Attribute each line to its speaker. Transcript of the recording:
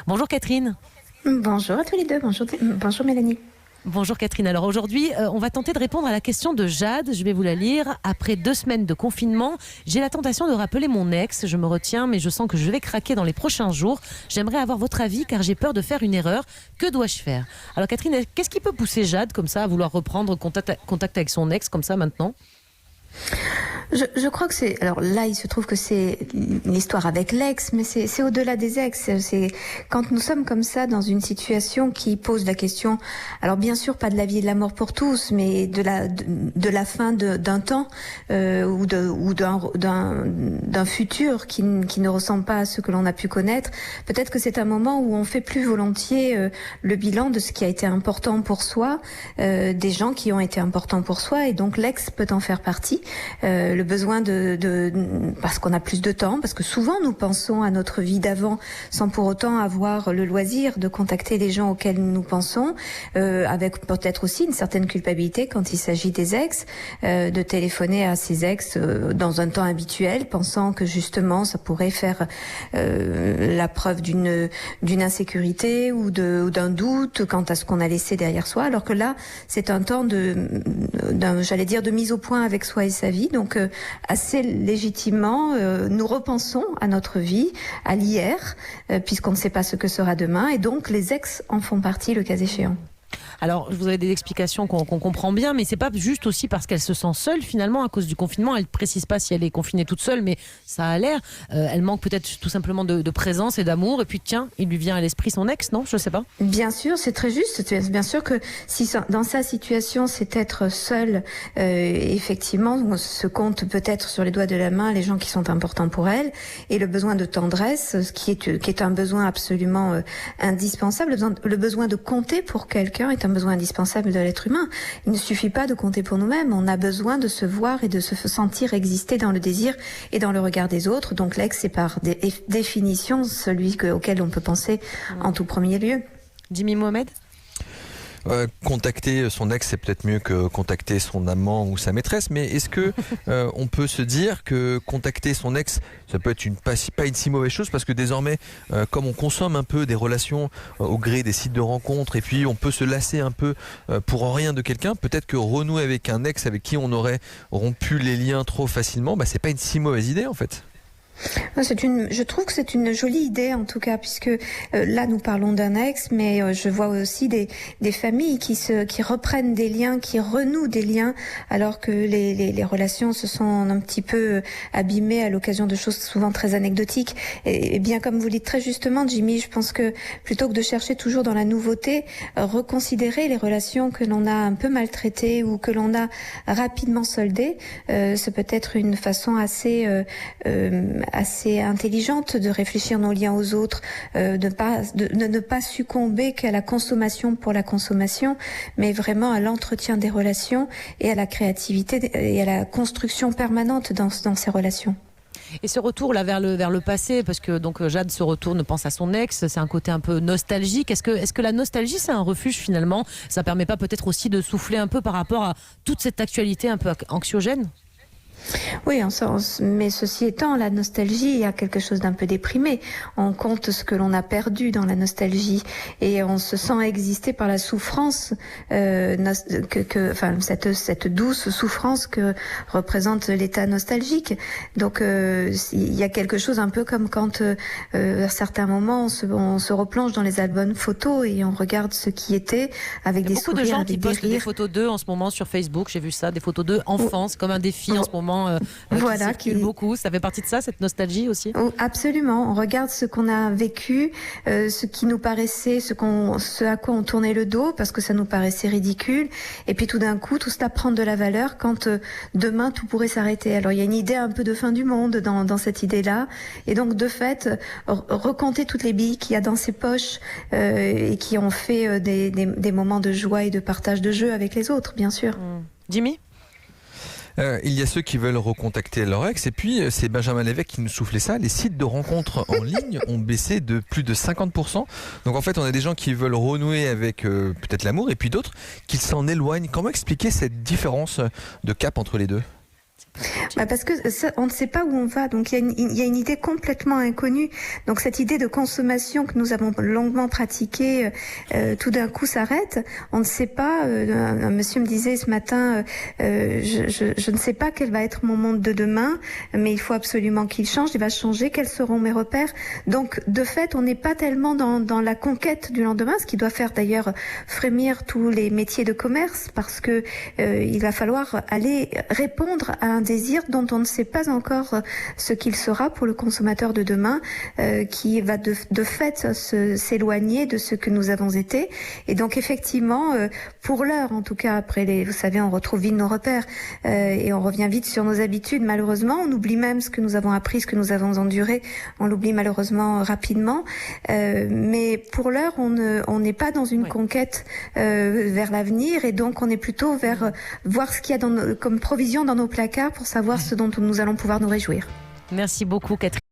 Speaker 1: Bonjour Catherine.
Speaker 2: Bonjour à tous les deux, bonjour Mélanie.
Speaker 1: Bonjour Catherine. Alors aujourd'hui, on va tenter de répondre à la question de Jade. Je vais vous la lire. Après 2 semaines de confinement, j'ai la tentation de rappeler mon ex. Je me retiens, mais je sens que je vais craquer dans les prochains jours. J'aimerais avoir votre avis car j'ai peur de faire une erreur. Que dois-je faire? Alors Catherine, qu'est-ce qui peut pousser Jade comme ça à vouloir reprendre contact avec son ex comme ça maintenant?
Speaker 2: Je crois que c'est... Alors là, il se trouve que c'est l'histoire avec l'ex, mais c'est au-delà des ex. C'est quand nous sommes comme ça dans une situation qui pose la question, alors bien sûr pas de la vie et de la mort pour tous, mais de la fin d'un temps ou d'un futur qui ne ressemble pas à ce que l'on a pu connaître. Peut-être que c'est un moment où on fait plus volontiers le bilan de ce qui a été important pour soi, des gens qui ont été importants pour soi, et donc l'ex peut en faire partie. Le besoin parce qu'on a plus de temps, parce que souvent nous pensons à notre vie d'avant sans pour autant avoir le loisir de contacter les gens auxquels nous pensons, avec peut-être aussi une certaine culpabilité quand il s'agit des ex, de téléphoner à ses ex dans un temps habituel, pensant que justement ça pourrait faire la preuve d'une insécurité ou d'un doute quant à ce qu'on a laissé derrière soi, alors que là c'est un temps j'allais dire de mise au point avec soi et sa vie. Donc assez légitimement, nous repensons à notre vie, à l'hier, puisqu'on ne sait pas ce que sera demain, et donc les ex en font partie le cas échéant.
Speaker 1: Alors, vous avez des explications qu'on comprend bien, mais c'est pas juste aussi parce qu'elle se sent seule finalement à cause du confinement. Elle ne précise pas si elle est confinée toute seule, mais ça a l'air. Elle manque peut-être tout simplement de présence et d'amour. Et puis tiens, il lui vient à l'esprit son ex, non? Je sais pas.
Speaker 2: Bien sûr, c'est très juste. Bien sûr que si dans sa situation, c'est être seule, effectivement, on se compte peut-être sur les doigts de la main les gens qui sont importants pour elle, et le besoin de tendresse, qui est un besoin absolument indispensable. Le besoin de compter pour quelqu'un est un besoin indispensable de l'être humain. Il ne suffit pas de compter pour nous-mêmes, on a besoin de se voir et de se sentir exister dans le désir et dans le regard des autres. Donc l'ex, c'est par définition celui auquel on peut penser en tout premier lieu.
Speaker 1: Jimmy Mohamed?
Speaker 3: Contacter son ex, c'est peut-être mieux que contacter son amant ou sa maîtresse, mais est-ce que on peut se dire que contacter son ex, ça peut être pas une si mauvaise chose, parce que désormais, comme on consomme un peu des relations au gré des sites de rencontres, et puis on peut se lasser un peu pour rien de quelqu'un, peut-être que renouer avec un ex avec qui on aurait rompu les liens trop facilement, c'est pas une si mauvaise idée en fait.
Speaker 2: Je trouve que c'est une jolie idée en tout cas, puisque là nous parlons d'un ex, mais je vois aussi des familles qui reprennent des liens, qui renouent des liens, alors que les relations se sont un petit peu abîmées à l'occasion de choses souvent très anecdotiques. Et bien comme vous dites très justement, Jimmy, je pense que plutôt que de chercher toujours dans la nouveauté, reconsidérer les relations que l'on a un peu maltraitées ou que l'on a rapidement soldées, c'est peut-être une façon assez intelligente de réfléchir nos liens aux autres, de ne pas succomber qu'à la consommation pour la consommation, mais vraiment à l'entretien des relations et à la créativité et à la construction permanente dans ces relations.
Speaker 1: Et ce retour là vers le passé, parce que donc Jade se retourne, pense à son ex, c'est un côté un peu nostalgique. Est-ce que la nostalgie, c'est un refuge finalement? Ça permet pas peut-être aussi de souffler un peu par rapport à toute cette actualité un peu anxiogène?
Speaker 2: Oui, mais ceci étant, la nostalgie, il y a quelque chose d'un peu déprimé. On compte ce que l'on a perdu dans la nostalgie et on se sent exister par la souffrance, cette douce souffrance que représente l'état nostalgique. Donc, il y a quelque chose un peu comme quand, à certains moments, on se replonge dans les albums photos et on regarde ce qui était avec des sourires,
Speaker 1: beaucoup de gens qui
Speaker 2: avec des
Speaker 1: postent
Speaker 2: rires.
Speaker 1: des photos d'eux en ce moment sur Facebook. J'ai vu ça, des photos d'eux enfants, c'est comme un défi en ce moment.
Speaker 2: Voilà,
Speaker 1: qui circule beaucoup. Ça fait partie de ça, cette nostalgie aussi?
Speaker 2: Absolument. On regarde ce qu'on a vécu, ce qui nous paraissait, ce à quoi on tournait le dos parce que ça nous paraissait ridicule. Et puis tout d'un coup, tout cela prend de la valeur quand demain tout pourrait s'arrêter. Alors il y a une idée un peu de fin du monde dans cette idée-là. Et donc de fait, recompter toutes les billes qu'il y a dans ses poches et qui ont fait des moments de joie et de partage de jeu avec les autres, bien sûr.
Speaker 1: Jimmy?
Speaker 3: Il y a ceux qui veulent recontacter leur ex, et puis c'est Benjamin Lévesque qui nous soufflait ça. Les sites de rencontres en ligne ont baissé de plus de 50%. Donc en fait, on a des gens qui veulent renouer avec peut-être l'amour, et puis d'autres qui s'en éloignent. Comment expliquer cette différence de cap entre les deux?
Speaker 2: Parce que on ne sait pas où on va, donc il y a une idée complètement inconnue. Donc cette idée de consommation que nous avons longuement pratiquée, tout d'un coup s'arrête. On ne sait pas. Un monsieur me disait ce matin, je ne sais pas quel va être mon monde de demain, mais il faut absolument qu'il change. Il va changer. Quels seront mes repères? Donc de fait, on n'est pas tellement dans la conquête du lendemain, ce qui doit faire d'ailleurs frémir tous les métiers de commerce, parce que il va falloir aller répondre à un désir dont on ne sait pas encore ce qu'il sera pour le consommateur de demain, qui va de fait s'éloigner de ce que nous avons été. Et donc effectivement, pour l'heure en tout cas, après vous savez, on retrouve vite nos repères et on revient vite sur nos habitudes. Malheureusement, on oublie même ce que nous avons appris, ce que nous avons enduré. On l'oublie malheureusement rapidement. Mais pour l'heure, on n'est pas dans une conquête vers l'avenir, et donc on est plutôt vers voir ce qu'il y a comme provision dans nos placards pour savoir ce dont nous allons pouvoir nous réjouir.
Speaker 1: Merci beaucoup, Catherine.